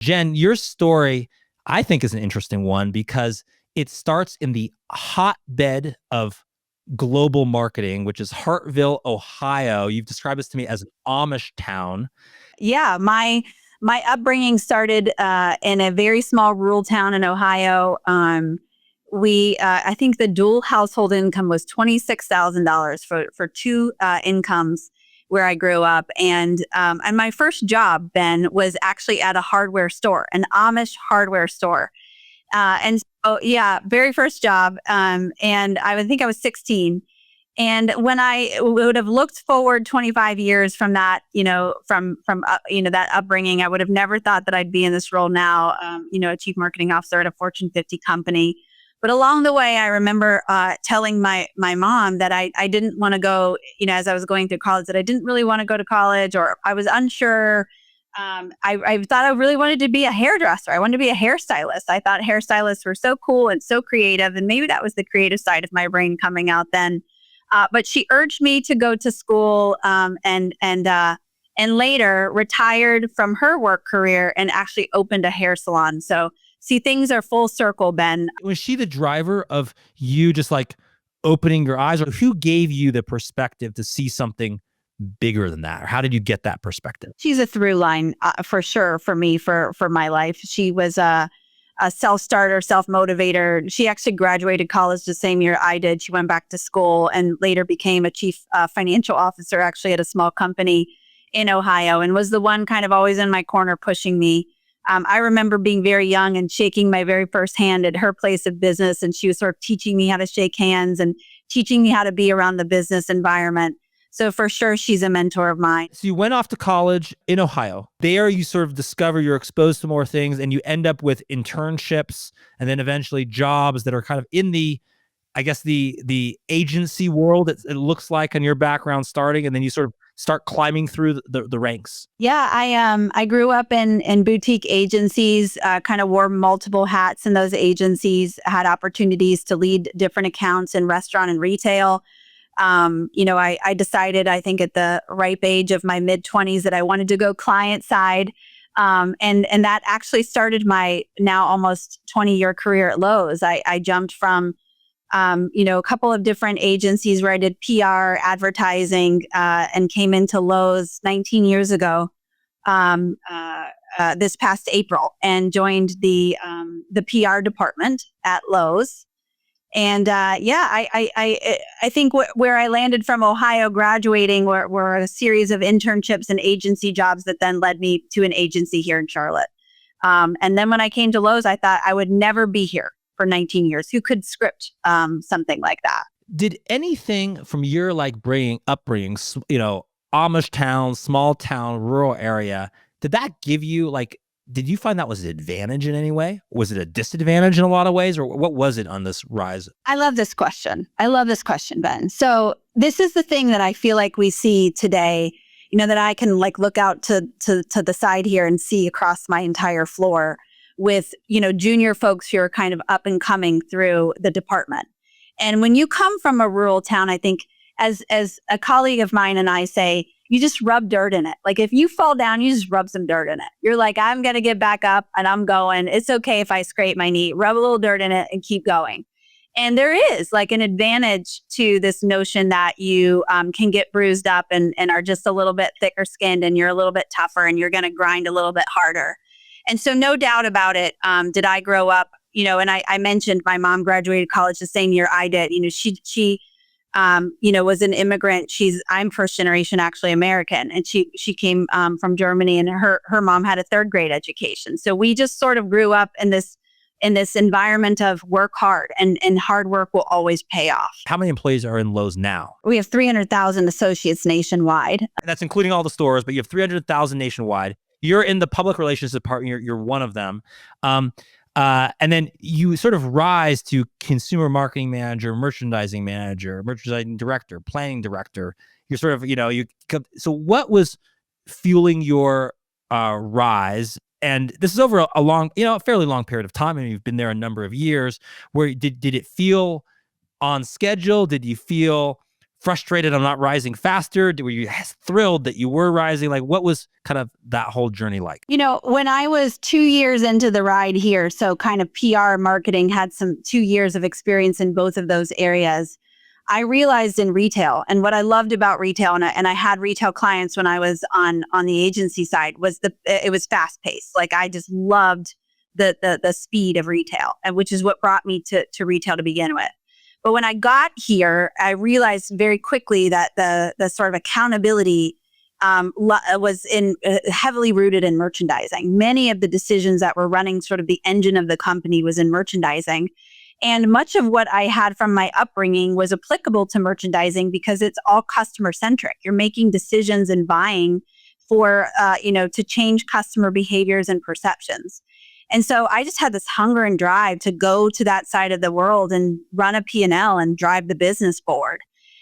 Jen, your story, I think, is an interesting one because it starts in the hotbed of global marketing, which is Hartville, Ohio. You've described this to me as an Amish town. Yeah, my upbringing started in a very small rural town in Ohio. I think the dual household income was $26,000 for two incomes where I grew up, and my first job, Ben, was actually at a hardware store, an Amish hardware store. And so, yeah, very first job. And I would think I was 16. And when I would have looked forward 25 years from that, that upbringing, I would have never thought that I'd be in this role now, a chief marketing officer at a Fortune 50 company. But along the way, I remember telling my mom that I didn't want to go, as I was going through college, that I didn't really want to go to college, or I was unsure. I thought I really wanted to be a hairdresser. I wanted to be a hairstylist. I thought hairstylists were so cool and so creative. And maybe that was the creative side of my brain coming out then. But she urged me to go to school and later retired from her work career and actually opened a hair salon. So see, things are full circle, Ben. Was she the driver of you just like opening your eyes, or who gave you the perspective to see something bigger than that? Or how did you get that perspective? She's a through line for sure for me, for my life. She was a self-starter, self-motivator. She actually graduated college the same year I did. She went back to school and later became a chief financial officer actually at a small company in Ohio, and was the one kind of always in my corner pushing me. I remember being very young and shaking my very first hand at her place of business, and she was sort of teaching me how to shake hands and teaching me how to be around the business environment. So for sure, she's a mentor of mine. So you went off to college in Ohio. There you sort of discover you're exposed to more things, and you end up with internships and then eventually jobs that are kind of in the, I guess, the agency world, it looks like, on your background starting, and then you sort of start climbing through the ranks. Yeah, I grew up in boutique agencies, kind of wore multiple hats in those agencies, had opportunities to lead different accounts in restaurant and retail. I decided, I think at the ripe age of my mid-20s, that I wanted to go client side. And that actually started my now almost 20-year career at Lowe's. I jumped from, a couple of different agencies where I did PR, advertising, and came into Lowe's 19 years ago, this past April, and joined the PR department at Lowe's. And I think where I landed from Ohio graduating were a series of internships and agency jobs that then led me to an agency here in Charlotte. And then when I came to Lowe's, I thought I would never be here for 19 years. Who could script something like that? Did anything from your upbringing, Amish town, small town, rural area, did that give you did you find that was an advantage in any way? Was it a disadvantage in a lot of ways? Or what was it on this rise? I love this question. Ben. So this is the thing that I feel like we see today, that I can look out to the side here and see across my entire floor with, junior folks who are kind of up and coming through the department. And when you come from a rural town, I think as a colleague of mine and I say, you just rub dirt in it. Like if you fall down, you just rub some dirt in it. You're like, I'm going to get back up and I'm going. It's okay if I scrape my knee, rub a little dirt in it and keep going. And there is an advantage to this notion that you can get bruised up and are just a little bit thicker skinned, and you're a little bit tougher and you're going to grind a little bit harder. And so no doubt about it, did I grow up, and I mentioned my mom graduated college the same year I did. She was an immigrant. I'm first generation actually American, and she came from Germany, and her mom had a third grade education. So we just sort of grew up in this environment of work hard, and hard work will always pay off. How many employees are in Lowe's now? We have 300,000 associates nationwide. That's including all the stores, but you have 300,000 nationwide. You're in the public relations department. You're one of them. And then you sort of rise to consumer marketing manager, merchandising director, planning director. You're sort of, so what was fueling your rise? And this is over a fairly long period of time. I mean, you've been there a number of years. Where did it feel on schedule? Did you feel frustrated I'm not rising faster? Were you thrilled that you were rising? Like, what was kind of that whole journey like? When I was 2 years into the ride here, so kind of PR marketing, had some 2 years of experience in both of those areas, I realized in retail, and what I loved about retail, and I had retail clients when I was on the agency side, was it was fast paced. Like, I just loved the speed of retail, and which is what brought me to retail to begin with. But when I got here, I realized very quickly that the sort of accountability was heavily rooted in merchandising. Many of the decisions that were running sort of the engine of the company was in merchandising. And much of what I had from my upbringing was applicable to merchandising because it's all customer centric. You're making decisions and buying for, to change customer behaviors and perceptions. And so I just had this hunger and drive to go to that side of the world and run a P&L and drive the business forward.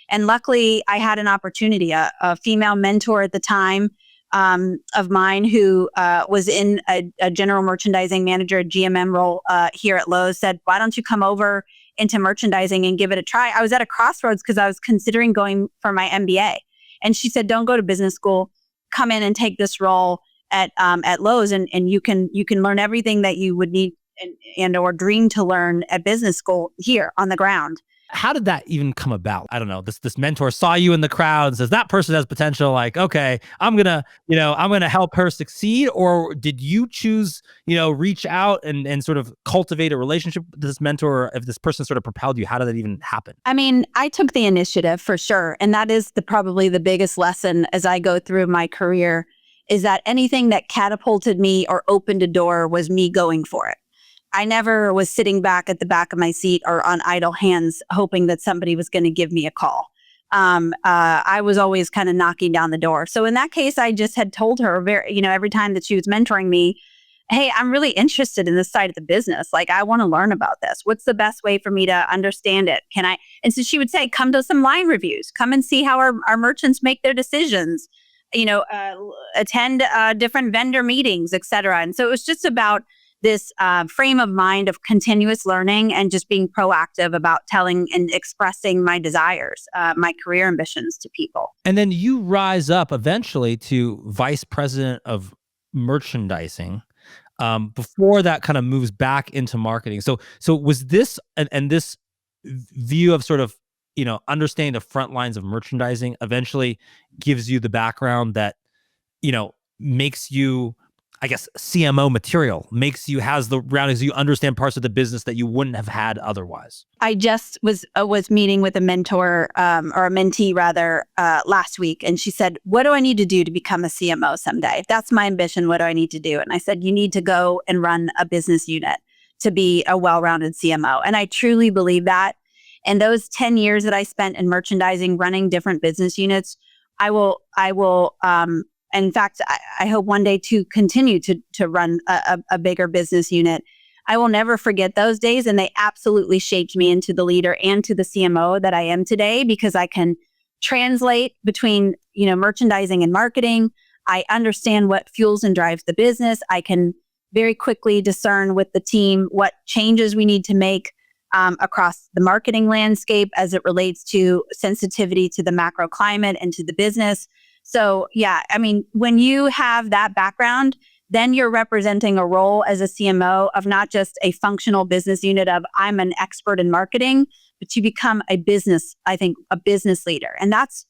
And luckily, I had an opportunity. A female mentor at the time of mine who was in a general merchandising manager, GMM role here at Lowe, said, why don't you come over into merchandising and give it a try? I was at a crossroads because I was considering going for my MBA. And she said, don't go to business school. Come in and take this role at Lowe's, and you can learn everything that you would need and or dream to learn at business school here on the ground. How did that even come about? I don't know. This mentor saw you in the crowd and says that person has potential. Like, okay, I'm gonna help her succeed. Or did you choose, reach out and sort of cultivate a relationship with this mentor? Or if this person sort of propelled you, how did that even happen? I mean, I took the initiative for sure, and that is probably the biggest lesson as I go through my career. Is that anything that catapulted me or opened a door was me going for it. I never was sitting back at the back of my seat or on idle hands hoping that somebody was going to give me a call. I was always kind of knocking down the door. So in that case, I just had told her every time that she was mentoring me, hey, I'm really interested in this side of the business. Like, I want to learn about this. What's the best way for me to understand it? Can I? And so she would say, come to some line reviews, come and see how our merchants make their decisions. Attend different vendor meetings, et cetera. And so it was just about this frame of mind of continuous learning and just being proactive about telling and expressing my desires, my career ambitions to people. And then you rise up eventually to vice president of merchandising before that kind of moves back into marketing. So was this and this view of sort of understanding the front lines of merchandising eventually gives you the background that, makes you, I guess, CMO material, has the roundings, you understand parts of the business that you wouldn't have had otherwise. I just was meeting with a mentor or a mentee rather last week. And she said, what do I need to do to become a CMO someday? If that's my ambition, what do I need to do? And I said, you need to go and run a business unit to be a well-rounded CMO. And I truly believe that. And those 10 years that I spent in merchandising, running different business units, I will, in fact, I hope one day to continue to run a bigger business unit. I will never forget those days. And they absolutely shaped me into the leader and to the CMO that I am today, because I can translate between, merchandising and marketing. I understand what fuels and drives the business. I can very quickly discern with the team what changes we need to make across the marketing landscape as it relates to sensitivity to the macro climate and to the business. So yeah, I mean, when you have that background, then you're representing a role as a CMO of not just a functional business unit of I'm an expert in marketing, but you become a business leader. And that's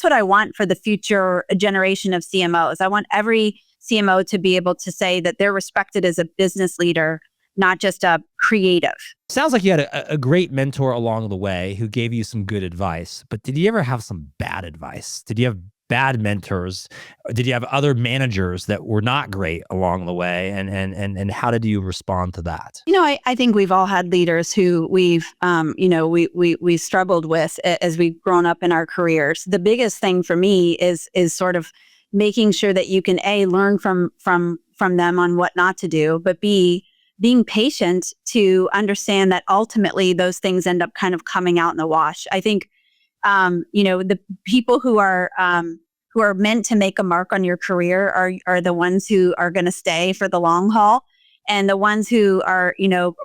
what I want for the future generation of CMOs. I want every CMO to be able to say that they're respected as a business leader, not just a creative. Sounds like you had a great mentor along the way who gave you some good advice, but did you ever have some bad advice? Did you have bad mentors? Did you have other managers that were not great along the way? And how did you respond to that? I think we've all had leaders who we've struggled with as we've grown up in our careers. The biggest thing for me is sort of making sure that you can learn from them on what not to do, but B, being patient to understand that ultimately those things end up kind of coming out in the wash. I think, the people who are meant to make a mark on your career are the ones who are going to stay for the long haul. And the ones who are,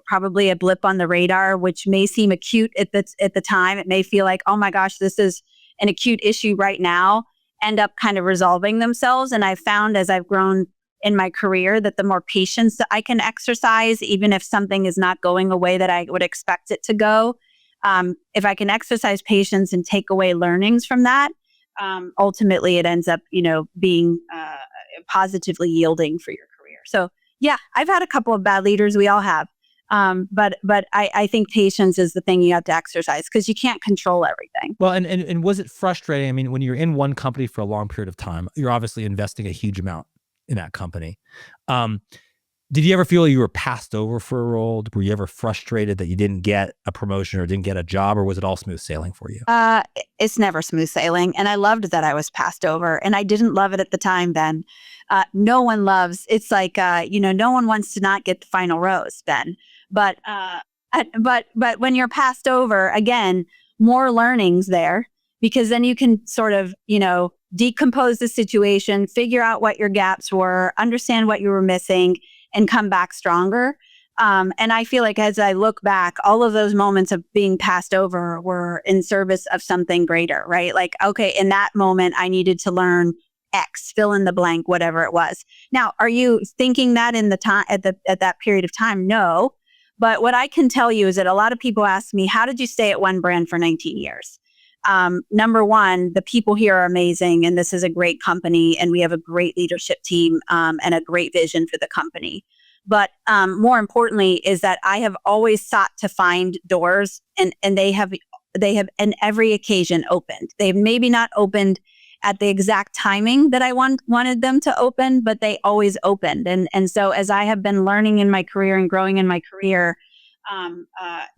probably a blip on the radar, which may seem acute at the time. It may feel like, oh my gosh, this is an acute issue right now end up kind of resolving themselves. And I've found as I've grown in my career that the more patience that I can exercise, even if something is not going a way that I would expect it to go, if I can exercise patience and take away learnings from that, ultimately it ends up, being positively yielding for your career. So yeah, I've had a couple of bad leaders. We all have. But I think patience is the thing you have to exercise because you can't control everything. Well, and was it frustrating? I mean, when you're in one company for a long period of time, you're obviously investing a huge amount in that company. Did you ever feel you were passed over for a role? Were you ever frustrated that you didn't get a promotion or didn't get a job, or was it all smooth sailing for you? It's never smooth sailing. And I loved that I was passed over, and I didn't love it at the time then. No one loves, it's like, no one wants to not get the final rose, Ben. But when you're passed over, again, more learnings there, because then you can sort of, decompose the situation, figure out what your gaps were, understand what you were missing, and come back stronger. And I feel like as I look back, all of those moments of being passed over were in service of something greater, right? Like, okay, in that moment, I needed to learn X, fill in the blank, whatever it was. Now, are you thinking that in the time at that period of time? No. But what I can tell you is that a lot of people ask me, how did you stay at one brand for 19 years? Number one, the people here are amazing, and this is a great company, and we have a great leadership team and a great vision for the company. But more importantly is that I have always sought to find doors, and they have in every occasion opened. They've maybe not opened at the exact timing that I wanted them to open, but they always opened. And so as I have been learning in my career and growing in my career,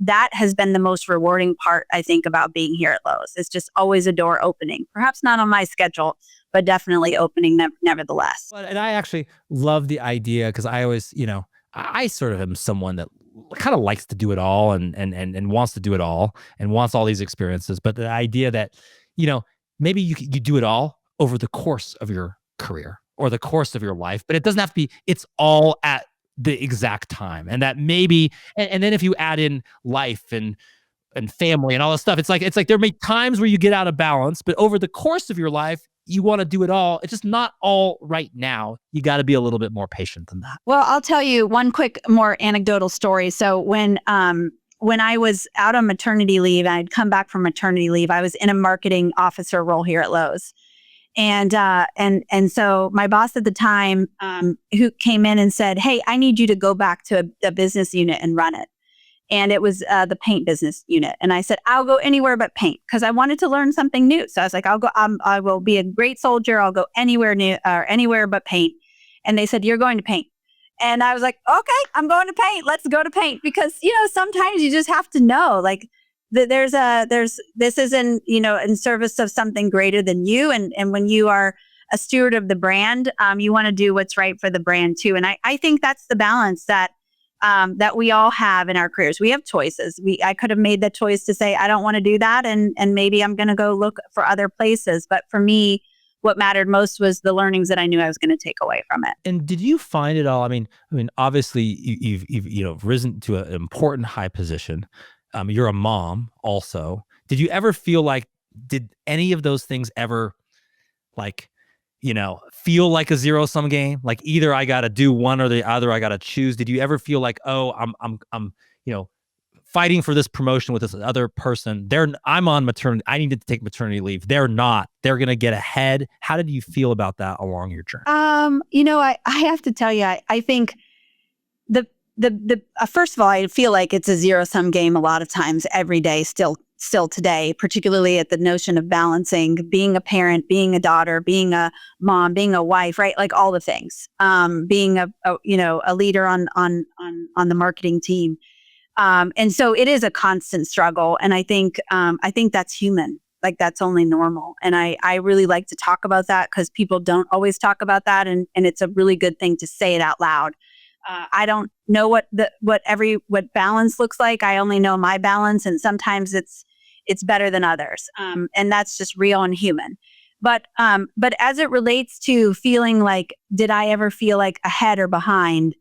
that has been the most rewarding part, I think, about being here at Lowe's. It's just always a door opening, perhaps not on my schedule, but definitely opening nevertheless. And I actually love the idea because I always, I sort of am someone that kind of likes to do it all and wants to do it all and wants all these experiences. But the idea that, maybe you do it all over the course of your career or the course of your life, but it doesn't have to be, it's all at the exact time. And that maybe, and then if you add in life and family and all this stuff, it's like there may be times where you get out of balance, but over the course of your life, you want to do it all. It's just not all right now. You got to be a little bit more patient than that. Well, I'll tell you one quick, more anecdotal story. So when I was out on maternity leave, I'd come back from maternity leave, I was in a marketing officer role here at Lowe's. And so my boss at the time, who came in and said, "Hey, I need you to go back to a business unit and run it." And it was the paint business unit. And I said, "I'll go anywhere but paint," because I wanted to learn something new. So I was like, "I'll go. I will be a great soldier. I'll go anywhere new or anywhere but paint." And they said, "You're going to paint." And I was like, "Okay, I'm going to paint. Let's go to paint." Because sometimes you just have to know, like, this is in service of something greater than you. And when you are a steward of the brand, you want to do what's right for the brand too. And I think that's the balance that we all have in our careers. We have choices. I could have made the choice to say, I don't want to do that. And maybe I'm going to go look for other places. But for me, what mattered most was the learnings that I knew I was going to take away from it. And did you find it all? I mean, obviously you've risen to an important high position. You're a mom also. Did you ever feel like, did any of those things ever feel like a zero sum game? Like either I got to do one or the other, I got to choose. Did you ever feel like, oh, I'm fighting for this promotion with this other person? I'm on maternity. I need to take maternity leave. They're not. They're going to get ahead. How did you feel about that along your journey? I have to tell you, I think the first of all, I feel like it's a zero sum game a lot of times, every day, still today, particularly at the notion of balancing being a parent, being a daughter, being a mom, being a wife, right? Like all the things, being a leader on the marketing team. And so it is a constant struggle. And I think that's human. Like that's only normal. And I really like to talk about that because people don't always talk about that. And it's a really good thing to say it out loud. I don't know what balance looks like. I only know my balance. And sometimes it's better than others. And that's just real and human. But as it relates to feeling like, did I ever feel like ahead or behind?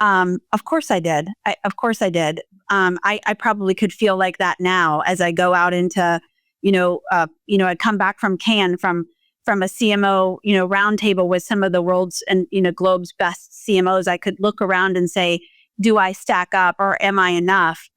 Of course I did. I probably could feel like that now as I go out into, I'd come back from Cannes from a CMO, roundtable with some of the world's and, globe's best CMOs. I could look around and say, do I stack up or am I enough?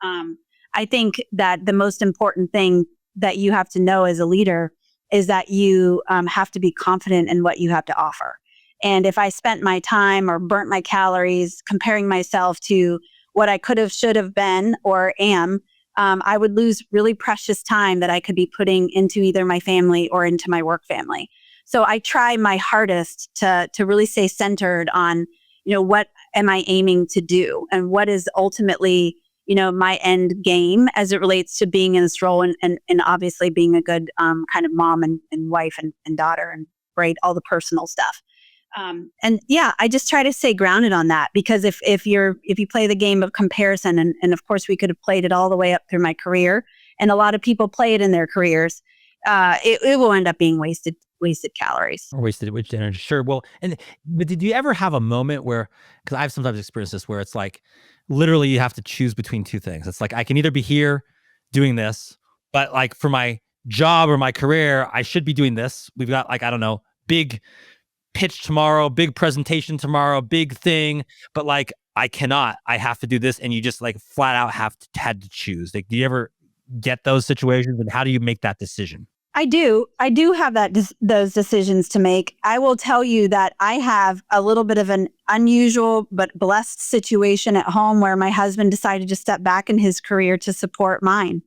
I think that the most important thing that you have to know as a leader is that you have to be confident in what you have to offer. And if I spent my time or burnt my calories comparing myself to what I could have, should have been, or am, I would lose really precious time that I could be putting into either my family or into my work family. So I try my hardest to really stay centered on, what am I aiming to do and what is ultimately, my end game as it relates to being in this role and obviously being a good kind of mom and wife and daughter and great, all the personal stuff. I just try to stay grounded on that because if you play the game of comparison, and of course we could have played it all the way up through my career, and a lot of people play it in their careers, it will end up being wasted calories or wasted energy. Sure. Well, but did you ever have a moment where, because I've sometimes experienced this, where it's like literally you have to choose between two things. It's like I can either be here doing this, but like for my job or my career, I should be doing this. We've got like, I don't know, big pitch tomorrow, big presentation tomorrow, big thing, but like I have to do this. And you just like flat out had to choose. Like, do you ever get those situations and how do you make that decision? I do have those decisions to make. I will tell you that I have a little bit of an unusual but blessed situation at home where my husband decided to step back in his career to support mine.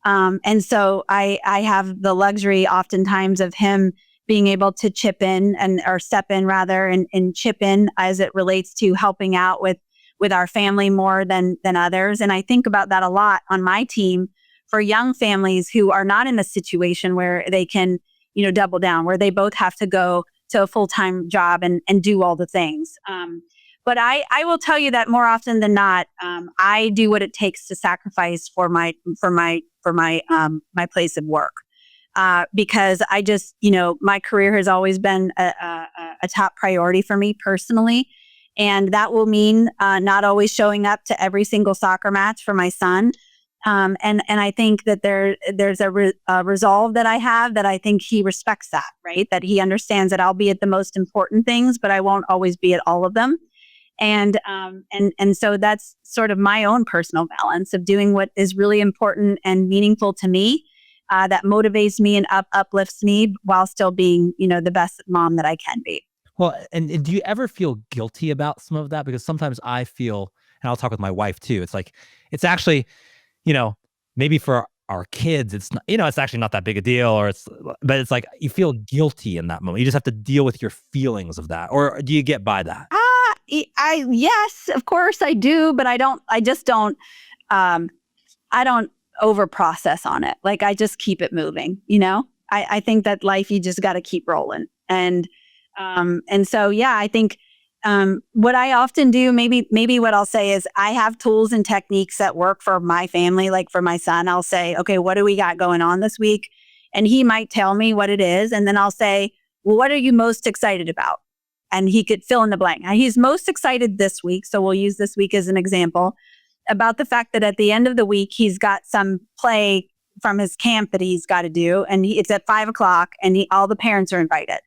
And so I have the luxury oftentimes of him being able to chip in or step in rather and chip in as it relates to helping out with our family more than others. And I think about that a lot on my team for young families who are not in a situation where they can, double down, where they both have to go to a full-time job and do all the things. But I will tell you that more often than not, I do what it takes to sacrifice for my place of work. Because I just, my career has always been a top priority for me personally. And that will mean not always showing up to every single soccer match for my son. And I think that there's a resolve that I have that I think he respects that, right? That he understands that I'll be at the most important things, but I won't always be at all of them. And so that's sort of my own personal balance of doing what is really important and meaningful to me. That motivates me and uplifts me while still being, the best mom that I can be. Well, and do you ever feel guilty about some of that? Because sometimes I feel, and I'll talk with my wife too. It's like, it's actually, maybe for our kids, it's not, it's actually not that big a deal, but it's like you feel guilty in that moment. You just have to deal with your feelings of that, or do you get by that? Yes, of course I do, but I don't over process on it. Like I just keep it moving, I think that life, you just got to keep rolling. And so, yeah, I think, what I often do, maybe what I'll say is I have tools and techniques that work for my family. Like for my son, I'll say, okay, what do we got going on this week? And he might tell me what it is. And then I'll say, well, what are you most excited about? And he could fill in the blank. He's most excited this week. So we'll use this week as an example about the fact that at the end of the week, he's got some play from his camp that he's got to do. And it's at 5:00 and all the parents are invited.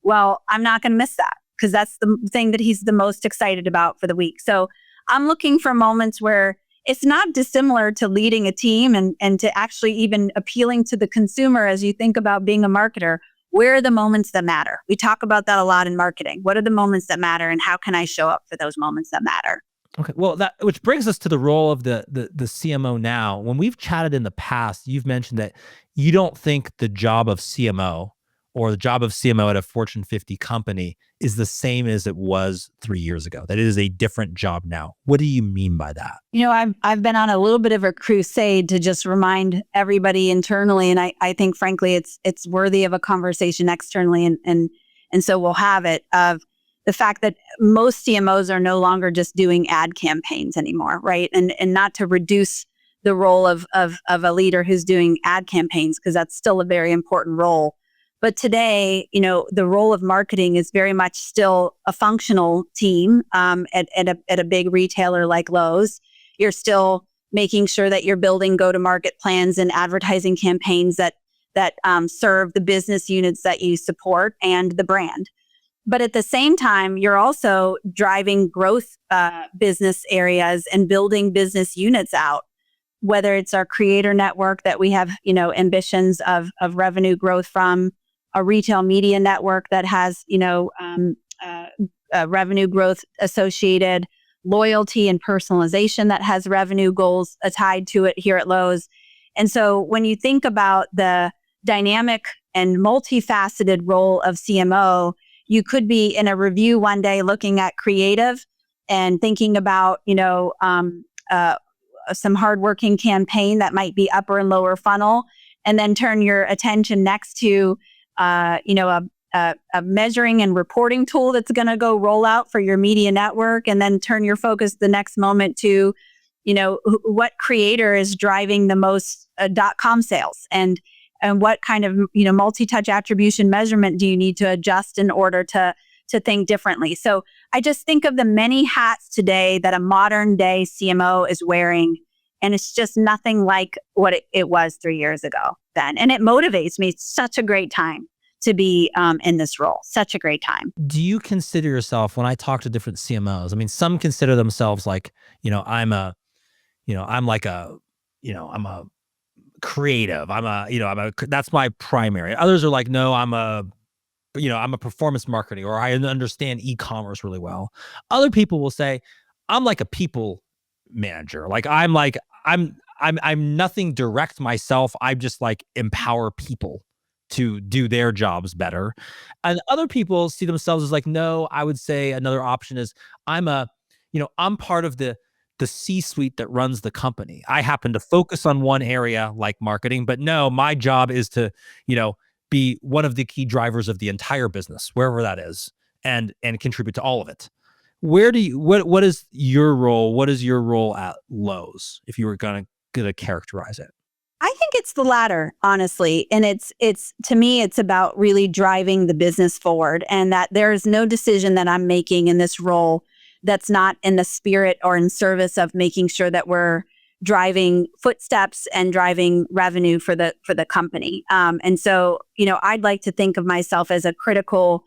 Well, I'm not going to miss that because that's the thing that he's the most excited about for the week. So I'm looking for moments where it's not dissimilar to leading a team and to actually even appealing to the consumer as you think about being a marketer. Where are the moments that matter? We talk about that a lot in marketing. What are the moments that matter and how can I show up for those moments that matter? Okay. Well, which brings us to the role of the CMO now. When we've chatted in the past, you've mentioned that you don't think the job of CMO or the job of CMO at a Fortune 50 company is the same as it was 3 years ago, that it is a different job now. What do you mean by that? I've been on a little bit of a crusade to just remind everybody internally. And I think, frankly, it's worthy of a conversation externally. And so we'll have it of the fact that most CMOs are no longer just doing ad campaigns anymore, right? And not to reduce the role of a leader who's doing ad campaigns, because that's still a very important role. But today, the role of marketing is very much still a functional team at a big retailer like Lowe's. You're still making sure that you're building go-to-market plans and advertising campaigns that that serve the business units that you support and the brand. But at the same time, you're also driving growth business areas and building business units out, whether it's our creator network that we have, ambitions of revenue growth from, a retail media network that has, revenue growth associated, loyalty and personalization that has revenue goals tied to it here at Lowe's. And so when you think about the dynamic and multifaceted role of CMO, you could be in a review one day looking at creative and thinking about, some hardworking campaign that might be upper and lower funnel, and then turn your attention next to, a measuring and reporting tool that's going to go roll out for your media network, and then turn your focus the next moment to, what creator is driving the most .com sales, and what kind of, multi-touch attribution measurement do you need to adjust in order to think differently. So I just think of the many hats today that a modern day CMO is wearing, and it's just nothing like what it was 3 years ago then. And it motivates me. It's such a great time to be in this role. Such a great time. Do you consider yourself, when I talk to different CMOs, I mean, some consider themselves like, I'm a creative. That's my primary. Others are like, no, I'm a performance marketing, or I understand e-commerce really well. Other people will say, I'm like a people manager. I'm nothing direct myself. I just like empower people to do their jobs better. And other people see themselves as like, no, I would say another option is I'm part of the C-suite that runs the company. I happen to focus on one area like marketing, but no, my job is to, be one of the key drivers of the entire business, wherever that is, and contribute to all of it. What is your role? What is your role at Lowe's, if you were gonna characterize it? I think it's the latter, honestly. And it's to me, it's about really driving the business forward, and that there is no decision that I'm making in this role that's not in the spirit or in service of making sure that we're driving footsteps and driving revenue for the company. And so, I'd like to think of myself as a critical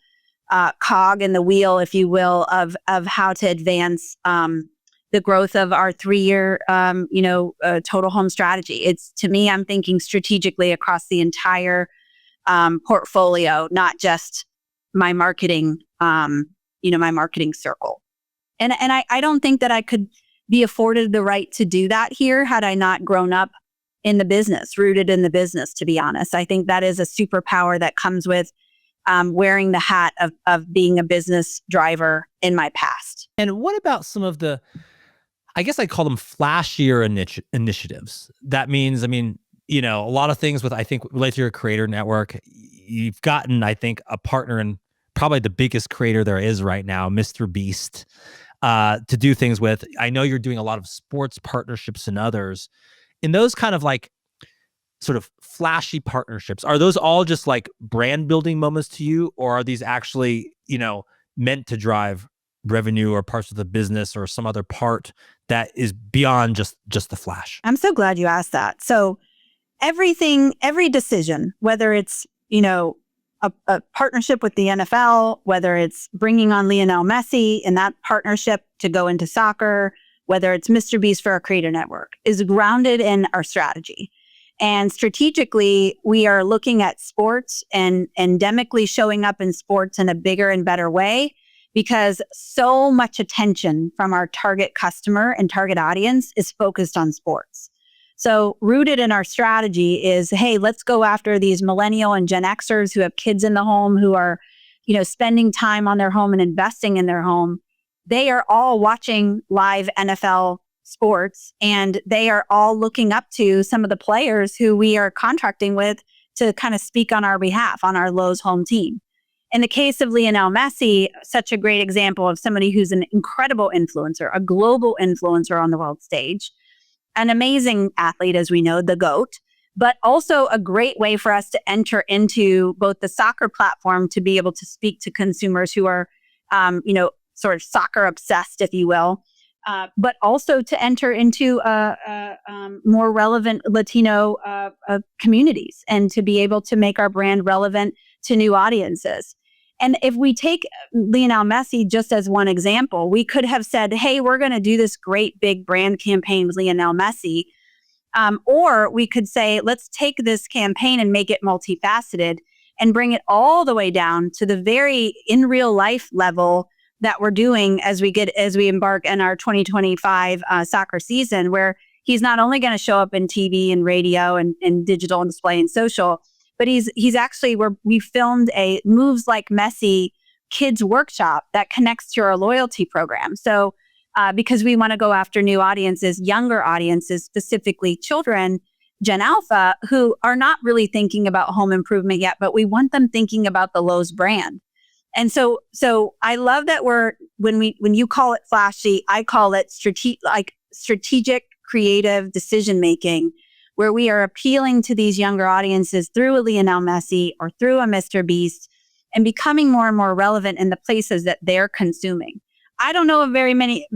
cog in the wheel, if you will, of how to advance the growth of our 3-year, total home strategy. It's, to me, I'm thinking strategically across the entire portfolio, not just my marketing, my marketing circle. And I don't think that I could be afforded the right to do that here had I not grown up in the business, rooted in the business, to be honest. I think that is a superpower that comes with wearing the hat of being a business driver in my past. And what about some of the, I guess I call them flashier initiatives? That means, a lot of things with, I think, relate to your creator network. You've gotten, I think, a partner in probably the biggest creator there is right now, MrBeast, to do things with. I know you're doing a lot of sports partnerships and others. In those kind of like sort of flashy partnerships, are those all just like brand building moments to you, or are these actually, meant to drive revenue or parts of the business or some other part that is beyond just the flash? I'm so glad you asked that. So every decision, whether it's, a partnership with the NFL, whether it's bringing on Lionel Messi and that partnership to go into soccer, whether it's MrBeast for our creator network, is grounded in our strategy. And strategically, we are looking at sports and endemically showing up in sports in a bigger and better way, because so much attention from our target customer and target audience is focused on sports. So rooted in our strategy is, hey, let's go after these millennial and Gen Xers who have kids in the home, who are, spending time on their home and investing in their home. They are all watching live NFL sports, and they are all looking up to some of the players who we are contracting with to kind of speak on our behalf on our Lowe's home team. In the case of Lionel Messi, such a great example of somebody who's an incredible influencer, a global influencer on the world stage, an amazing athlete, as we know, the GOAT, but also a great way for us to enter into both the soccer platform to be able to speak to consumers who are, sort of soccer obsessed, if you will, but also to enter into more relevant Latino communities and to be able to make our brand relevant to new audiences. And if we take Lionel Messi just as one example, we could have said, hey, we're going to do this great big brand campaign with Lionel Messi. Or we could say, let's take this campaign and make it multifaceted and bring it all the way down to the very in real life level that we're doing as we embark in our 2025 soccer season, where he's not only going to show up in TV and radio and digital and display and social, but he's actually we filmed a Moves Like Messi kids workshop that connects to our loyalty program. So because we want to go after new audiences, younger audiences, specifically children, Gen Alpha, who are not really thinking about home improvement yet, but we want them thinking about the Lowe's brand. And so I love that when you call it flashy, I call it strategic, creative decision making, where we are appealing to these younger audiences through a Lionel Messi or through a MrBeast and becoming more and more relevant in the places that they're consuming. I don't know of very many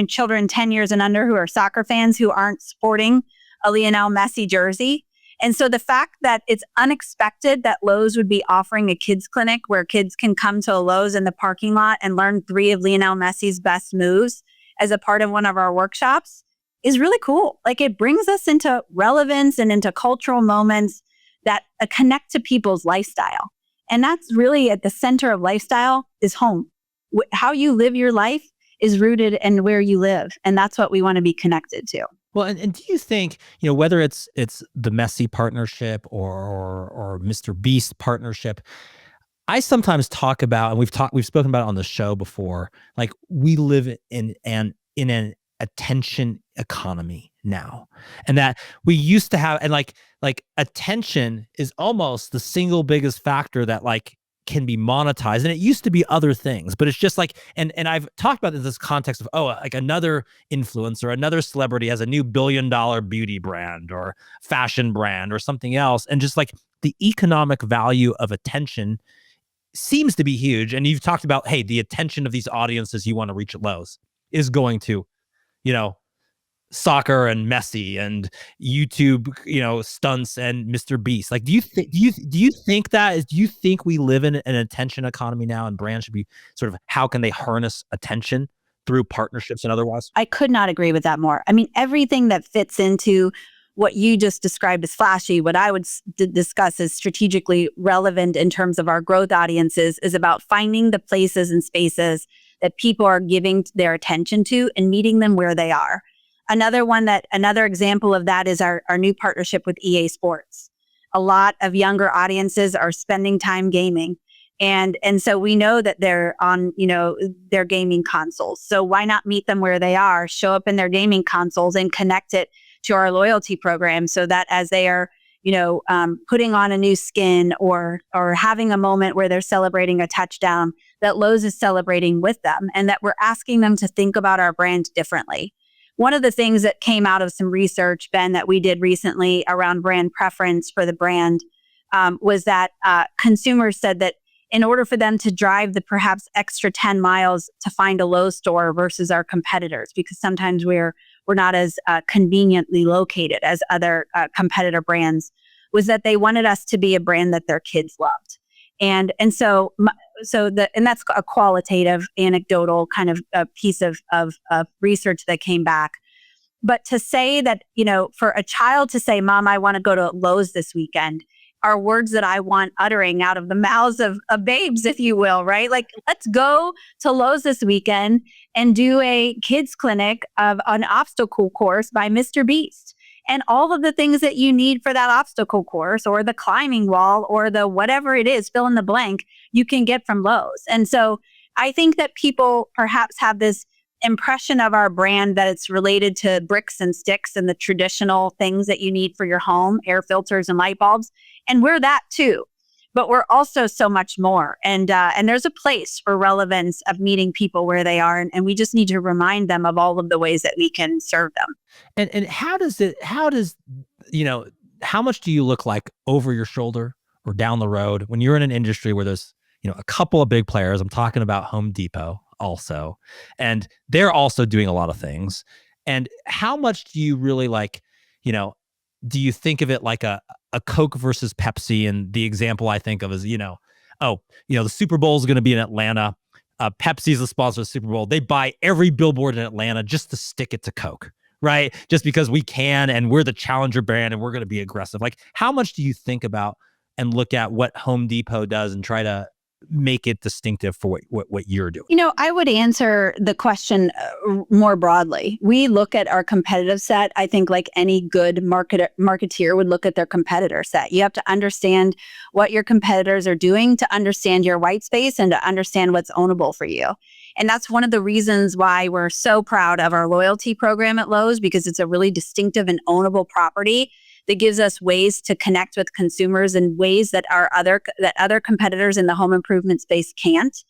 children 10 years and under who are soccer fans who aren't sporting a Lionel Messi jersey. And so the fact that it's unexpected that Lowe's would be offering a kids clinic where kids can come to a Lowe's in the parking lot and learn 3 of Lionel Messi's best moves as a part of one of our workshops is really cool. Like, it brings us into relevance and into cultural moments that connect to people's lifestyle. And that's really at the center of lifestyle is home. How you live your life is rooted in where you live. And that's what we want to be connected to. Well, and do you think, whether it's the Messi partnership or MrBeast partnership, I sometimes talk about, and we've spoken about it on the show before, like, we live in an attention economy now, and that we used to have, and like attention is almost the single biggest factor that can be monetized, and it used to be other things, but it's just and I've talked about this context of, another influencer, another celebrity has a new $1 billion beauty brand or fashion brand or something else, and just the economic value of attention seems to be huge. And you've talked about, hey, the attention of these audiences you want to reach at Lowe's is going to, soccer and Messi and YouTube, stunts and MrBeast. Do you think we live in an attention economy now, and brands should be sort of, how can they harness attention through partnerships and otherwise? I could not agree with that more. I mean, everything that fits into what you just described as flashy, what I would discuss as strategically relevant in terms of our growth audiences, is about finding the places and spaces that people are giving their attention to and meeting them where they are. Another example of that is our new partnership with EA Sports. A lot of younger audiences are spending time gaming. And so we know that they're on, their gaming consoles. So why not meet them where they are, show up in their gaming consoles and connect it to our loyalty program, so that as they are, putting on a new skin or having a moment where they're celebrating a touchdown, that Lowe's is celebrating with them, and that we're asking them to think about our brand differently. One of the things that came out of some research, Ben, that we did recently around brand preference for the brand was that consumers said that in order for them to drive the perhaps extra 10 miles to find a Lowe's store versus our competitors, because sometimes we're not as conveniently located as other competitor brands, was that they wanted us to be a brand that their kids loved. And so that's a qualitative, anecdotal kind of a piece of research that came back. But to say that, for a child to say, Mom, I want to go to Lowe's this weekend, are words that I want uttering out of the mouths of babes, if you will, right? Like, let's go to Lowe's this weekend and do a kids clinic of an obstacle course by MrBeast. And all of the things that you need for that obstacle course or the climbing wall or the whatever it is, fill in the blank, you can get from Lowe's. And so I think that people perhaps have this impression of our brand that it's related to bricks and sticks and the traditional things that you need for your home, air filters and light bulbs. And we're that too. But we're also so much more. And there's a place for relevance of meeting people where they are. And we just need to remind them of all of the ways that we can serve them. And how much do you look like over your shoulder or down the road when you're in an industry where there's, a couple of big players? I'm talking about Home Depot. also, and they're also doing a lot of things. And how much do you really like, you know, do you think of it like a Coke versus Pepsi? And the example I think of is, oh, the Super Bowl is going to be in Atlanta. Pepsi's the sponsor of the Super Bowl. They buy every billboard in Atlanta just to stick it to Coke, right? Just because we can, and we're the challenger brand and we're going to be aggressive. Like, how much do you think about and look at what Home Depot does and try to make it distinctive for what you're doing? I would answer the question more broadly. We look at our competitive set. I think like any good marketeer would look at their competitor set. You have to understand what your competitors are doing to understand your white space and to understand what's ownable for you. And that's one of the reasons why we're so proud of our loyalty program at Lowe's, because it's a really distinctive and ownable property that gives us ways to connect with consumers in ways that other competitors in the home improvement space can't.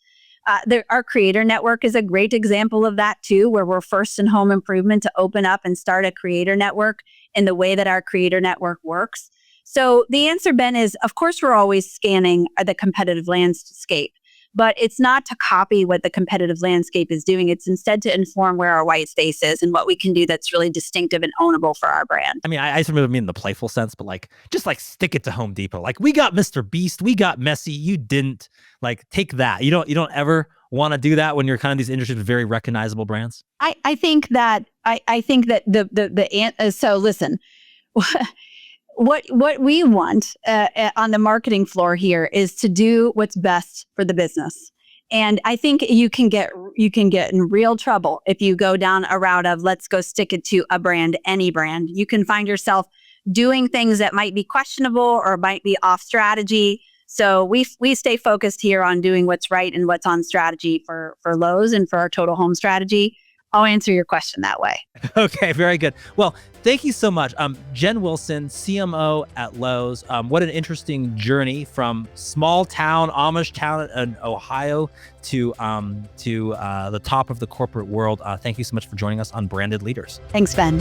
Our creator network is a great example of that too, where we're first in home improvement to open up and start a creator network in the way that our creator network works. So the answer, Ben, is of course we're always scanning the competitive landscape, but it's not to copy what the competitive landscape is doing. It's instead to inform where our white space is and what we can do that's really distinctive and ownable for our brand. I mean, I sort of mean in the playful sense, but like, just like stick it to Home Depot. Like, we got MrBeast, we got Messi. You didn't. Like, take that. You don't ever want to do that when you're kind of these industries with very recognizable brands. I think that so listen. What we want on the marketing floor here is to do what's best for the business. And I think you can get in real trouble if you go down a route of let's go stick it to a brand, any brand. You can find yourself doing things that might be questionable or might be off strategy. So we stay focused here on doing what's right and what's on strategy for Lowe's and for our total home strategy. I'll answer your question that way. Okay, very good. Well, thank you so much. Jen Wilson, CMO at Lowe's. What an interesting journey from small town, Amish town in Ohio to the top of the corporate world. Thank you so much for joining us on Branded Leaders. Thanks, Ben.